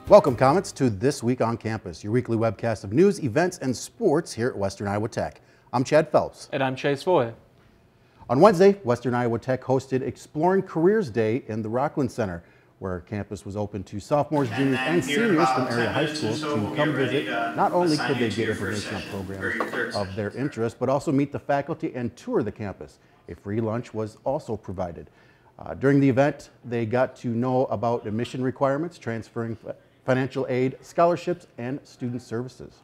Welcome, Comets, to This Week on Campus, your weekly webcast of news, events, and sports here at Western Iowa Tech. I'm Chad Phelps. And I'm Chase Foy. On Wednesday, Western Iowa Tech hosted Exploring Careers Day in the Rockland Center, where campus was open to sophomores, juniors, and seniors from area high schools to come visit. Not only could they get information on programs of their interest, but also meet the faculty and tour the campus. A free lunch was also provided. During the event, they got to know about admission requirements, transferring financial aid, scholarships, and student services.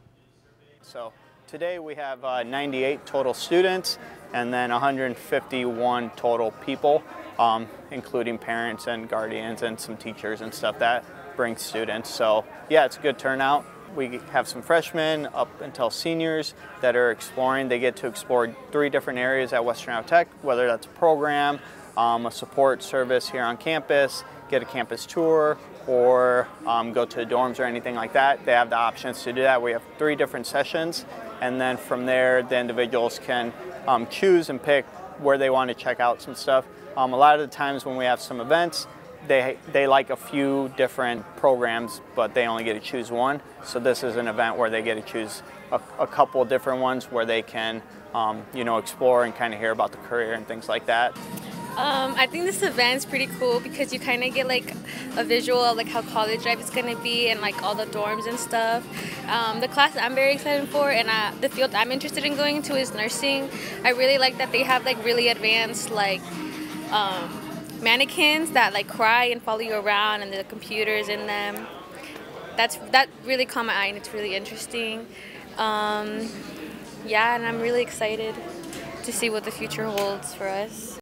So today we have 98 total students and then 151 total people, including parents and guardians and some teachers and stuff that brings students. So yeah, it's a good turnout. We have some freshmen up until seniors that are exploring. They get to explore 3 different areas at Western Iowa Tech, whether that's a program, a support service here on campus, get a campus tour, or go to the dorms or anything like that. They have the options to do that. We have 3 different sessions, and then from there the individuals can choose and pick where they want to check out some stuff. A lot of the times when we have some events, they like a few different programs, but they only get to choose one. So this is an event where they get to choose a couple different ones where they can explore and kind of hear about the career and things like that. I think this event's pretty cool because you kind of get like a visual of like how college life is going to be and like all the dorms and stuff. The class I'm very excited for and the field I'm interested in going into is nursing. I really like that they have like really advanced like mannequins that like cry and follow you around and the computers in them. That really caught my eye and it's really interesting. Yeah, and I'm really excited to see what the future holds for us.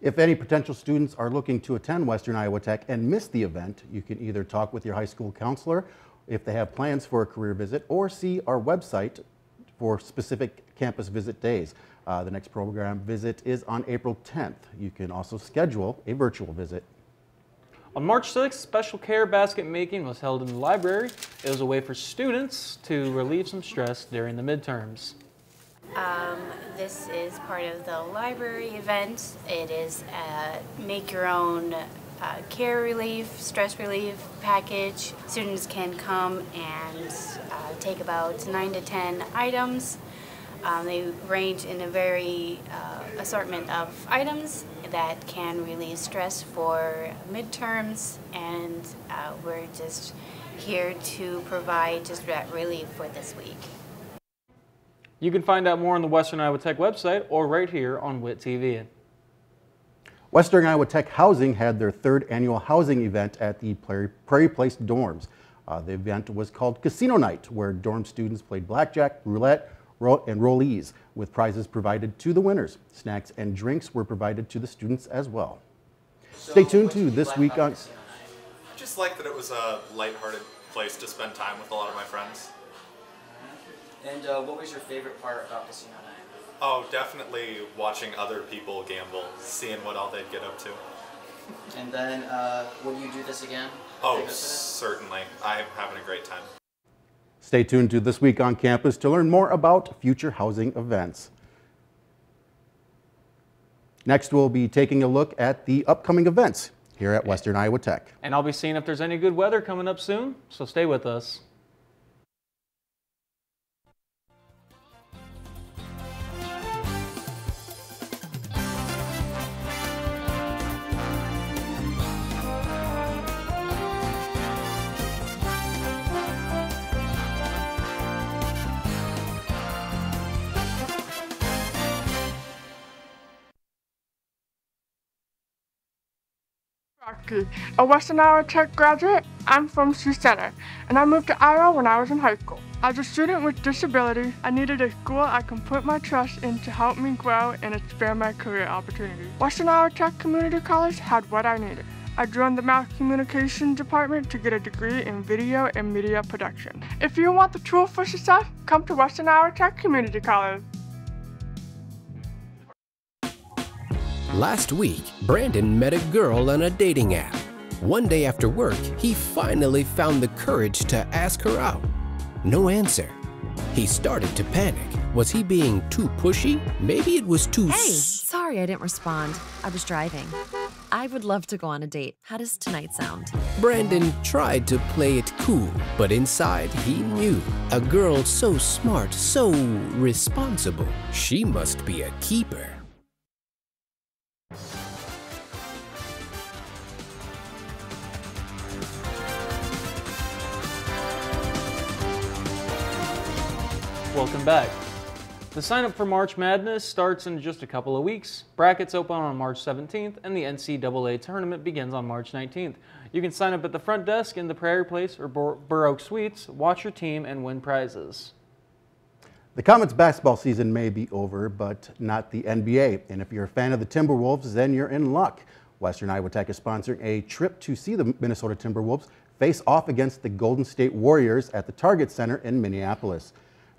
If any potential students are looking to attend Western Iowa Tech and miss the event, you can either talk with your high school counselor if they have plans for a career visit or see our website for specific campus visit days. The next program visit is on April 10th. You can also schedule a virtual visit. On March 6th, special care basket making was held in the library. It was a way for students to relieve some stress during the midterms. This is part of the library event. It is a make your own care relief, stress relief package. Students can come and take about 9 to 10 items. They range in a very assortment of items that can relieve stress for midterms, and we're just here to provide just that relief for this week. You can find out more on the Western Iowa Tech website or right here on WIT TV. Western Iowa Tech Housing had their 3rd annual housing event at the Prairie Place dorms. The event was called Casino Night, where dorm students played blackjack, roulette, and rollies, with prizes provided to the winners. Snacks and drinks were provided to the students as well. So stay tuned to This Week on... I just like that it was a lighthearted place to spend time with a lot of my friends. And what was your favorite part about Casino Night? Oh, definitely watching other people gamble, seeing what all they'd get up to. And then, will you do this again? Oh, certainly. I'm having a great time. Stay tuned to This Week on Campus to learn more about future housing events. Next, we'll be taking a look at the upcoming events here at Western Iowa Tech. And I'll be seeing if there's any good weather coming up soon, so stay with us. A Western Iowa Tech graduate, I'm from Sioux Center, and I moved to Iowa when I was in high school. As a student with disability, I needed a school I can put my trust in to help me grow and expand my career opportunities. Western Iowa Tech Community College had what I needed. I joined the Mass Communications Department to get a degree in video and media production. If you want the tool for success, come to Western Iowa Tech Community College. Last week, Brandon met a girl on a dating app. One day after work, he finally found the courage to ask her out. No answer. He started to panic. Was he being too pushy? Maybe it was too... Hey, sorry I didn't respond. I was driving. I would love to go on a date. How does tonight sound? Brandon tried to play it cool, but inside he knew a girl so smart, so responsible, she must be a keeper. Welcome back. The sign up for March Madness starts in just a couple of weeks. Brackets open on March 17th and the NCAA tournament begins on March 19th. You can sign up at the front desk in the Prairie Place or Burr Oak Suites, watch your team, and win prizes. The Comets basketball season may be over, but not the NBA. And if you're a fan of the Timberwolves, then you're in luck. Western Iowa Tech is sponsoring a trip to see the Minnesota Timberwolves face off against the Golden State Warriors at the Target Center in Minneapolis.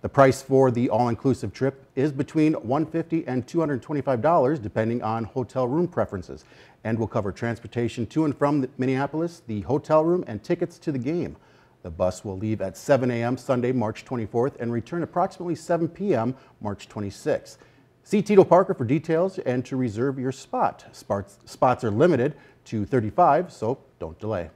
The price for the all-inclusive trip is between $150 and $225, depending on hotel room preferences, and will cover transportation to and from Minneapolis, the hotel room, and tickets to the game. The bus will leave at 7 a.m. Sunday, March 24th, and return approximately 7 p.m. March 26th. See Tito Parker for details and to reserve your spot. Spots are limited to 35, so don't delay.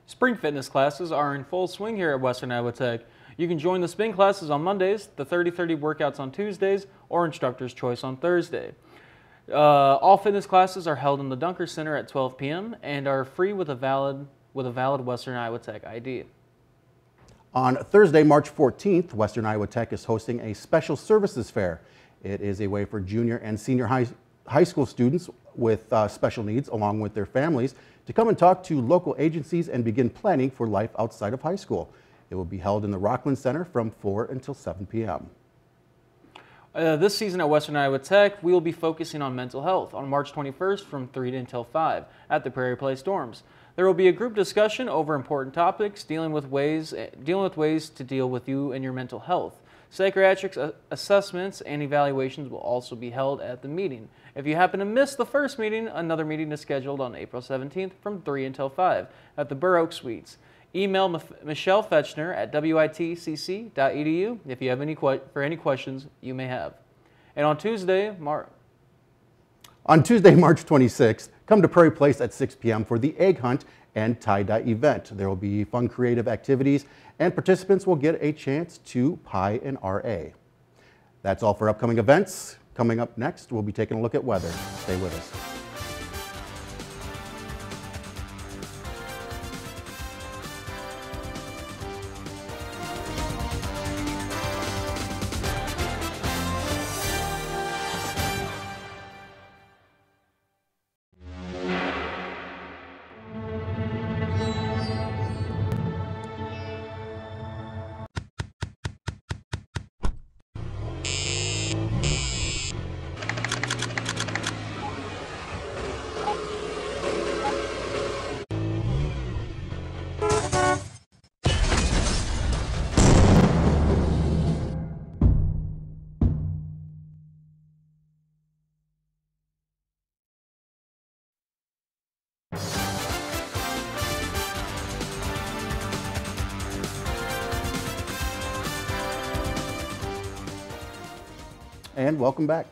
Spring fitness classes are in full swing here at Western Iowa Tech. You can join the spin classes on Mondays, the 30-30 workouts on Tuesdays, or instructor's choice on Thursday. All fitness classes are held in the Dunker Center at 12 p.m. and are free with a valid Western Iowa Tech ID. On Thursday, March 14th, Western Iowa Tech is hosting a special services fair. It is a way for junior and senior high school students with special needs, along with their families, to come and talk to local agencies and begin planning for life outside of high school. It will be held in the Rockland Center from 4 until 7 p.m. This season at Western Iowa Tech, we will be focusing on mental health on March 21st from 3 until 5 at the Prairie Place dorms. There will be a group discussion over important topics, dealing with ways to deal with you and your mental health. Psychiatric assessments and evaluations will also be held at the meeting. If you happen to miss the first meeting, another meeting is scheduled on April 17th from 3 until 5 at the Burr Oak Suites. Email Michelle Fetchner at witcc.edu if you have any questions you may have. And on Tuesday, March 26th, come to Prairie Place at 6 p.m. for the Egg Hunt and Tie-Dye event. There will be fun, creative activities, and participants will get a chance to pie an RA. That's all for upcoming events. Coming up next, we'll be taking a look at weather. Stay with us. And welcome back.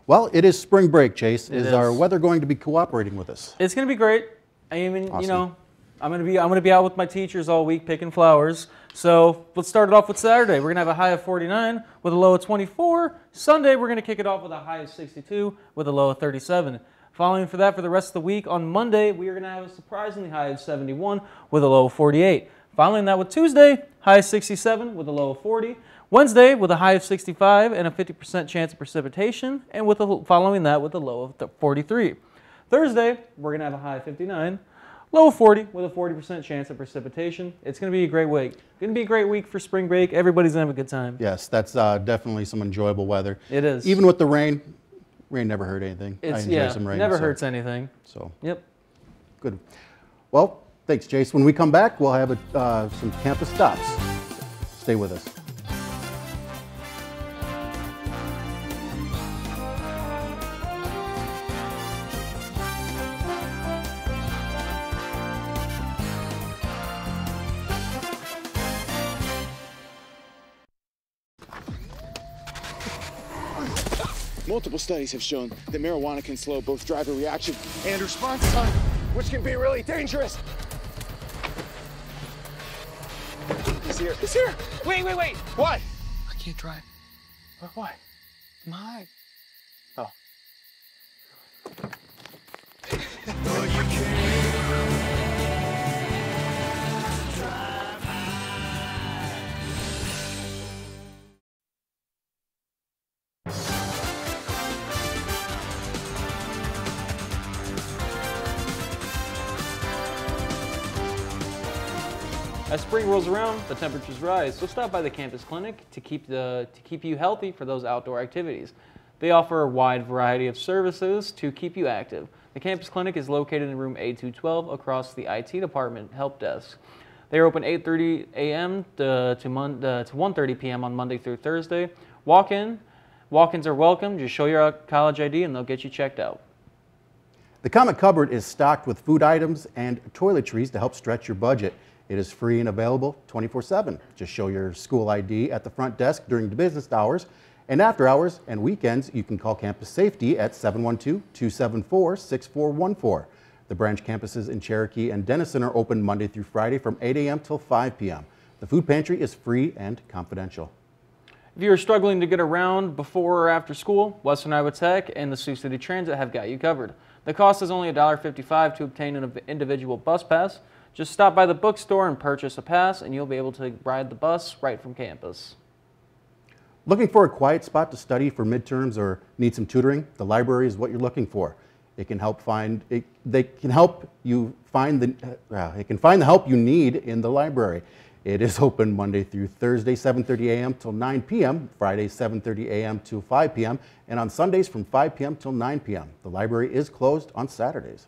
Well, it is spring break, Chase. Is our weather going to be cooperating with us? It's going to be great. I mean, awesome. You know, I'm going to be out with my teachers all week picking flowers. So let's start it off with Saturday. We're going to have a high of 49 with a low of 24. Sunday, we're going to kick it off with a high of 62 with a low of 37. Following for that, for the rest of the week, on Monday, we are going to have a surprisingly high of 71 with a low of 48. Following that with Tuesday, high of 67 with a low of 40. Wednesday with a high of 65 and a 50% chance of precipitation, and following that with a low of 43. Thursday, we're going to have a high of 59, low of 40 with a 40% chance of precipitation. It's going to be a great week. Going to be a great week for spring break. Everybody's going to have a good time. Yes, that's definitely some enjoyable weather. It is. Even with the rain, rain never hurt anything. I enjoy some rain. Never hurts anything. So, yep. Good. Well, thanks, Chase. When we come back, we'll have some campus stops. Stay with us. Multiple studies have shown that marijuana can slow both driver reaction and response time, which can be really dangerous. He's here. He's here. Wait. What? I can't drive. Why? My. Oh. As spring rolls around, the temperatures rise, so stop by the campus clinic to keep you healthy for those outdoor activities. They offer a wide variety of services to keep you active. The campus clinic is located in room A212 across the IT department help desk. They are open 8:30 a.m. to 1:30 p.m. on Monday through Thursday. Walk-ins are welcome. Just show your college ID and they'll get you checked out. The Comic Cupboard is stocked with food items and toiletries to help stretch your budget. It is free and available 24/7. Just show your school ID at the front desk during the business hours, and after hours and weekends, you can call Campus Safety at 712-274-6414. The branch campuses in Cherokee and Denison are open Monday through Friday from 8 a.m. till 5 p.m. The food pantry is free and confidential. If you are struggling to get around before or after school, Western Iowa Tech and the Sioux City Transit have got you covered. The cost is only $1.55 to obtain an individual bus pass. Just stop by the bookstore and purchase a pass, and you'll be able to ride the bus right from campus. Looking for a quiet spot to study for midterms or need some tutoring? The library is what you're looking for. It can help find the help you need in the library. It is open Monday through Thursday, 7:30 a.m. till 9 p.m., Fridays 7:30 a.m. till 5 p.m., and on Sundays from 5 p.m. till 9 p.m. The library is closed on Saturdays.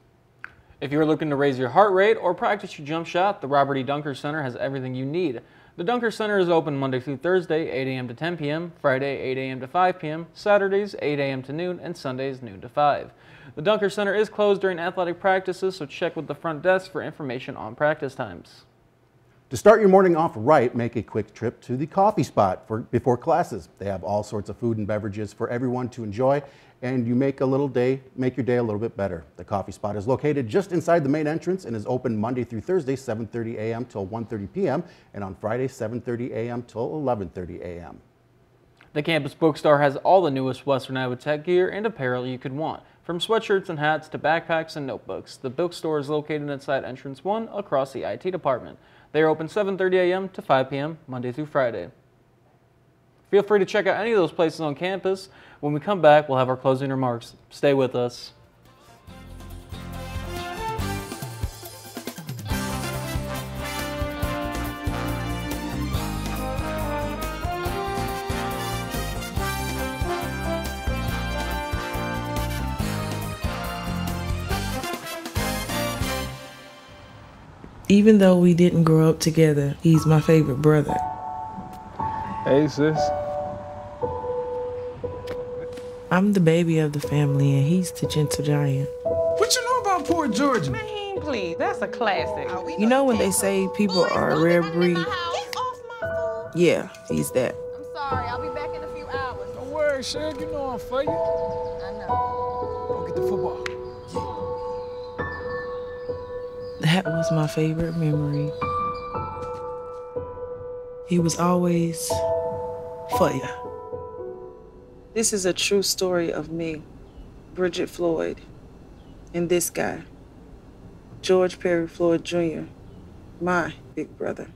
If you're looking to raise your heart rate or practice your jump shot, the Robert E. Dunker Center has everything you need. The Dunker Center is open Monday through Thursday, 8 a.m. to 10 p.m., Friday, 8 a.m. to 5 p.m., Saturdays, 8 a.m. to noon, and Sundays, noon to 5. The Dunker Center is closed during athletic practices, so check with the front desk for information on practice times. To start your morning off right, make a quick trip to the coffee spot before classes. They have all sorts of food and beverages for everyone to enjoy, and you make your day a little bit better. The coffee spot is located just inside the main entrance and is open Monday through Thursday, 7:30 a.m. till 1:30 p.m. and on Friday, 7:30 a.m. till 11:30 a.m. The campus bookstore has all the newest Western Iowa Tech gear and apparel you could want, from sweatshirts and hats to backpacks and notebooks. The bookstore is located inside Entrance 1 across the IT department. They are open 7:30 a.m. to 5 p.m. Monday through Friday. Feel free to check out any of those places on campus. When we come back, we'll have our closing remarks. Stay with us. Even though we didn't grow up together, he's my favorite brother. Hey, sis. I'm the baby of the family, and he's the gentle giant. What you know about Port Georgia? Man, please, that's a classic. You know when they say people are a rare breed? Yeah, he's that. I'm sorry, I'll be back in a few hours. Don't worry, Shug, you know I'm for you. I know. Go get the football. That was my favorite memory. He was always for ya. This is a true story of me, Bridget Floyd, and this guy, George Perry Floyd Jr., my big brother.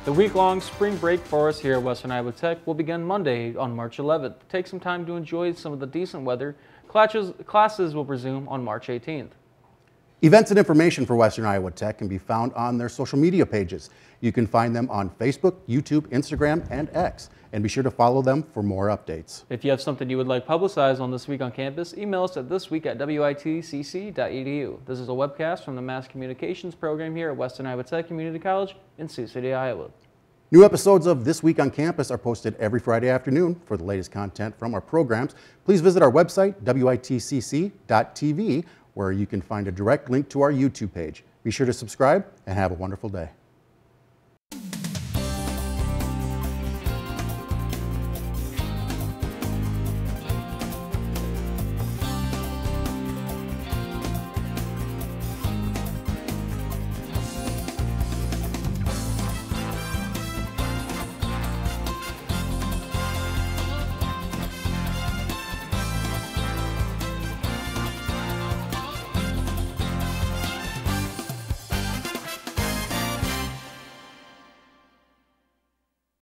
The week-long spring break for us here at Western Iowa Tech will begin Monday on March 11th. Take some time to enjoy some of the decent weather. Classes will resume on March 18th. Events and information for Western Iowa Tech can be found on their social media pages. You can find them on Facebook, YouTube, Instagram, and X. And be sure to follow them for more updates. If you have something you would like publicized on This Week on Campus, email us at thisweek@witcc.edu. This is a webcast from the Mass Communications program here at Western Iowa Tech Community College in Sioux City, Iowa. New episodes of This Week on Campus are posted every Friday afternoon. For the latest content from our programs, please visit our website, witcc.tv, where you can find a direct link to our YouTube page. Be sure to subscribe and have a wonderful day.